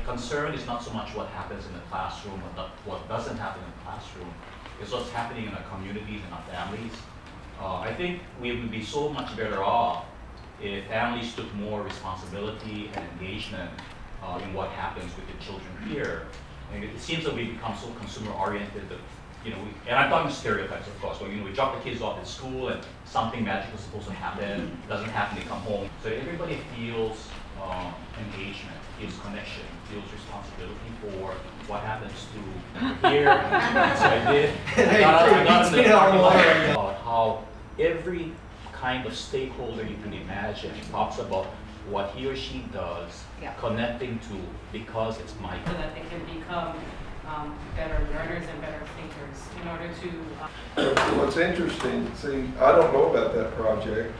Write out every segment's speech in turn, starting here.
concern is not so much what happens in the classroom or what doesn't happen in the classroom. It's what's happening in our communities and our families. I think we would be so much better off if families took more responsibility and engagement in what happens with the children here. And it seems that we become so consumer-oriented that, and I'm talking stereotypes, of course, but we drop the kids off at school and something magical is supposed to happen, doesn't happen, they come home. So everybody feels engagement, feels connection, feels responsibility for what happens to here. So I did. I got in the parking lot about how every kind of stakeholder you can imagine talks about what he or she does, connecting to because it's my. So that they can become better learners and better thinkers in order to. What's interesting, see, I don't know about that project.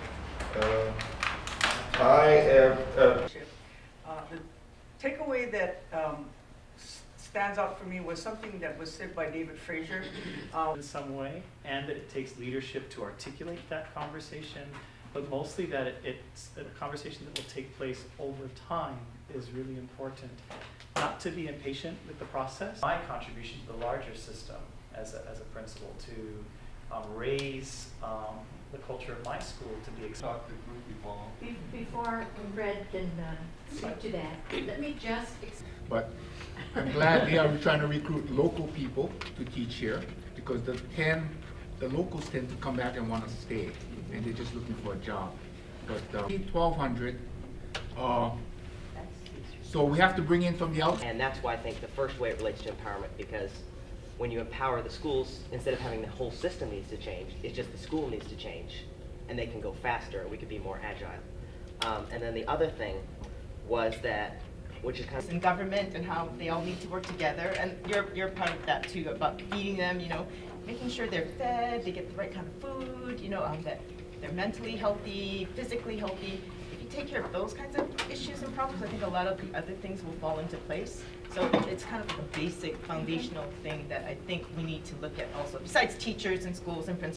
I am. The takeaway that stands out for me was something that was said by David Fraser. In some way, and that it takes leadership to articulate that conversation, but mostly that it's a conversation that will take place over time is really important. Not to be impatient with the process. My contribution to the larger system as a principal to raise the culture of my school to be accepted. Before Fred can speak to that, let me just. But I'm glad they are trying to recruit local people to teach here because the locals tend to come back and want to stay, and they're just looking for a job. But 1,200. So we have to bring in from the outside. And that's why I think the first way it relates to empowerment, because when you empower the schools, instead of having the whole system needs to change, it's just the school needs to change, and they can go faster, we could be more agile. And then the other thing was that, which is kind of in government and how they all need to work together, and you're part of that too, about feeding them, making sure they're fed, they get the right kind of food, that they're mentally healthy, physically healthy. If you take care of those kinds of issues and problems, I think a lot of the other things will fall into place. So it's kind of a basic foundational thing that I think we need to look at also, besides teachers and schools and principals.